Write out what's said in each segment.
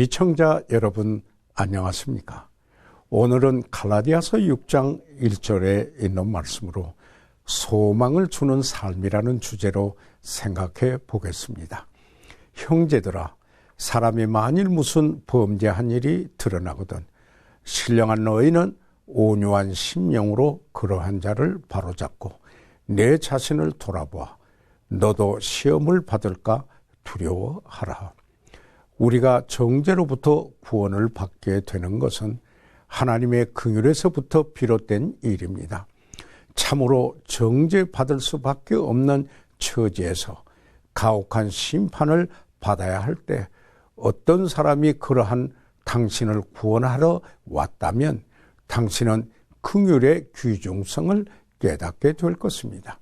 시청자 여러분 안녕하십니까? 오늘은 갈라디아서 6장 1절에 있는 말씀으로 소망을 주는 삶이라는 주제로 생각해 보겠습니다. 형제들아, 사람이 만일 무슨 범죄한 일이 드러나거든 신령한 너희는 온유한 심령으로 그러한 자를 바로잡고 내 자신을 돌아보아 너도 시험을 받을까 두려워하라. 우리가 정죄로부터 구원을 받게 되는 것은 하나님의 긍휼에서부터 비롯된 일입니다. 참으로 정죄받을 수밖에 없는 처지에서 가혹한 심판을 받아야 할 때 어떤 사람이 그러한 당신을 구원하러 왔다면 당신은 긍휼의 귀중성을 깨닫게 될 것입니다.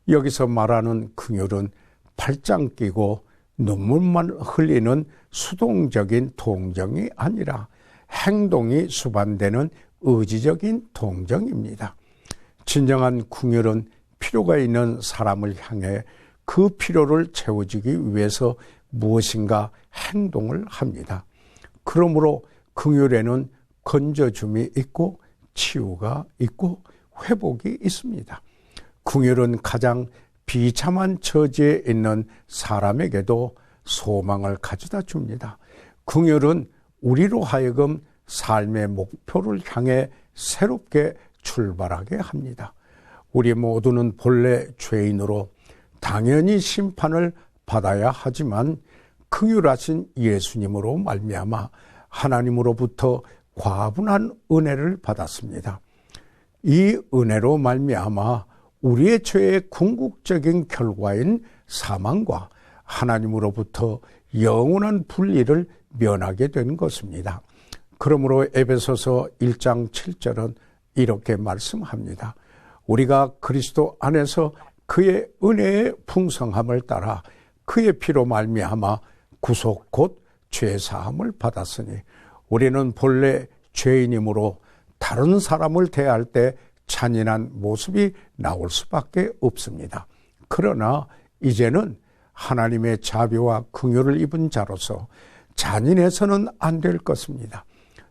여기서 말하는 긍휼은 팔짱 끼고 눈물만 흘리는 수동적인 동정이 아니라 행동이 수반되는 의지적인 동정입니다. 진정한 긍휼은 필요가 있는 사람을 향해 그 필요를 채워주기 위해서 무엇인가 행동을 합니다. 그러므로 긍휼에는 건져줌이 있고 치유가 있고 회복이 있습니다. 긍휼은 가장 비참한 처지에 있는 사람에게도 소망을 가져다 줍니다. 긍휼은 우리로 하여금 삶의 목표를 향해 새롭게 출발하게 합니다. 우리 모두는 본래 죄인으로 당연히 심판을 받아야 하지만 긍휼하신 예수님으로 말미암아 하나님으로부터 과분한 은혜를 받았습니다. 이 은혜로 말미암아 우리의 죄의 궁극적인 결과인 사망과 하나님으로부터 영원한 분리를 면하게 된 것입니다. 그러므로 에베소서 1장 7절은 이렇게 말씀합니다. 우리가 그리스도 안에서 그의 은혜의 풍성함을 따라 그의 피로 말미암아 구속 곧 죄사함을 받았으니 우리는 본래 죄인이므로 다른 사람을 대할 때 잔인한 모습이 나올 수밖에 없습니다. 그러나 이제는 하나님의 자비와 긍휼을 입은 자로서 잔인해서는 안 될 것입니다.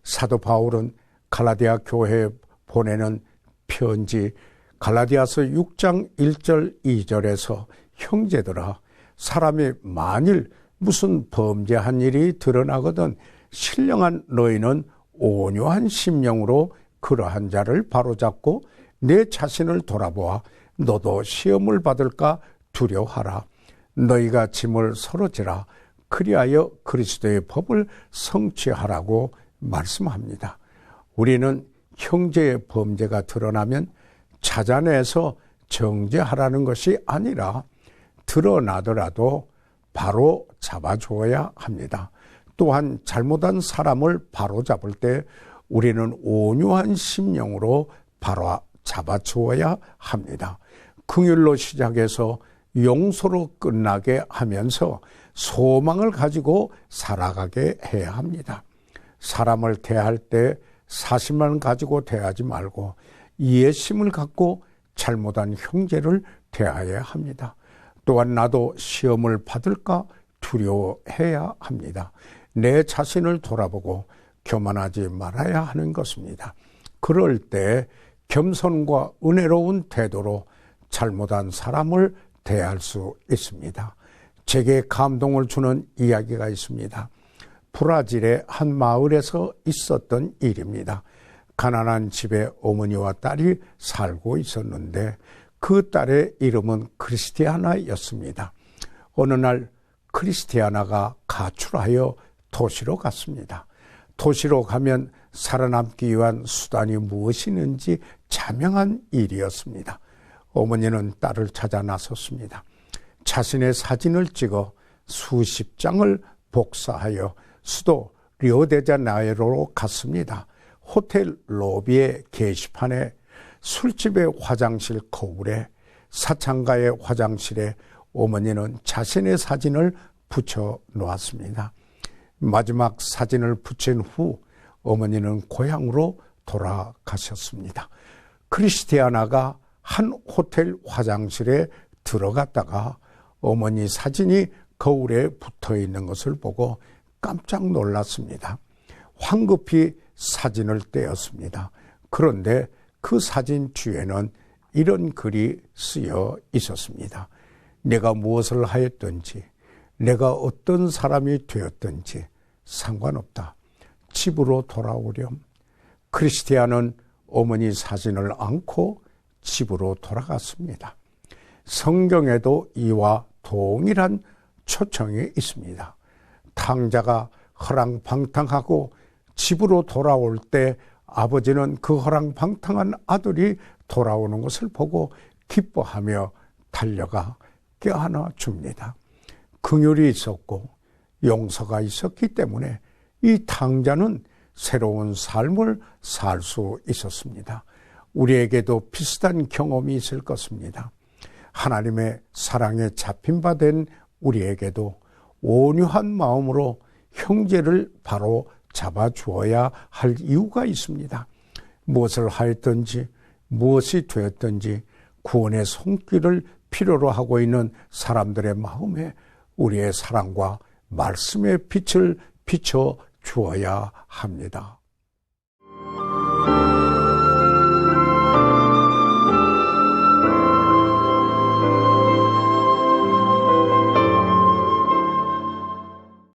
사도 바울은 갈라디아 교회에 보내는 편지 갈라디아서 6장 1절 2절에서 형제들아, 사람이 만일 무슨 범죄한 일이 드러나거든 신령한 너희는 온유한 심령으로 그러한 자를 바로잡고 내 자신을 돌아보아 너도 시험을 받을까 두려워하라. 너희가 짐을 서로 지라. 그리하여 그리스도의 법을 성취하라고 말씀합니다. 우리는 형제의 범죄가 드러나면 찾아내서 정죄하라는 것이 아니라 드러나더라도 바로 잡아줘야 합니다. 또한 잘못한 사람을 바로잡을 때 우리는 온유한 심령으로 바로 잡아주어야 합니다. 긍휼로 시작해서 용서로 끝나게 하면서 소망을 가지고 살아가게 해야 합니다. 사람을 대할 때 사심만 가지고 대하지 말고 이해심을 갖고 잘못한 형제를 대해야 합니다. 또한 나도 시험을 받을까 두려워해야 합니다. 내 자신을 돌아보고 교만하지 말아야 하는 것입니다. 그럴 때 겸손과 은혜로운 태도로 잘못한 사람을 대할 수 있습니다. 제게 감동을 주는 이야기가 있습니다. 브라질의 한 마을에서 있었던 일입니다. 가난한 집에 어머니와 딸이 살고 있었는데 그 딸의 이름은 크리스티아나였습니다. 어느 날 크리스티아나가 가출하여 도시로 갔습니다. 도시로 가면 살아남기 위한 수단이 무엇이 있는지 자명한 일이었습니다. 어머니는 딸을 찾아 나섰습니다. 자신의 사진을 찍어 수십 장을 복사하여 수도 리오데자네이로로 갔습니다. 호텔 로비의 게시판에, 술집의 화장실 거울에, 사창가의 화장실에 어머니는 자신의 사진을 붙여 놓았습니다. 마지막 사진을 붙인 후 어머니는 고향으로 돌아가셨습니다. 크리스티아나가 한 호텔 화장실에 들어갔다가 어머니 사진이 거울에 붙어 있는 것을 보고 깜짝 놀랐습니다. 황급히 사진을 떼었습니다. 그런데 그 사진 뒤에는 이런 글이 쓰여 있었습니다. 내가 무엇을 하였든지, 내가 어떤 사람이 되었든지 상관없다. 집으로 돌아오렴. 크리스티아는 어머니 사진을 안고 집으로 돌아갔습니다. 성경에도 이와 동일한 초청이 있습니다. 탕자가 허랑방탕하고 집으로 돌아올 때 아버지는 그 허랑방탕한 아들이 돌아오는 것을 보고 기뻐하며 달려가 껴안아 줍니다. 긍휼이 있었고 용서가 있었기 때문에 이 탕자는 새로운 삶을 살 수 있었습니다. 우리에게도 비슷한 경험이 있을 것입니다. 하나님의 사랑에 잡힌 바 된 우리에게도 온유한 마음으로 형제를 바로 잡아주어야 할 이유가 있습니다. 무엇을 하였든지 무엇이 되었든지 구원의 손길을 필요로 하고 있는 사람들의 마음에 우리의 사랑과 말씀의 빛을 비춰 주어야 합니다.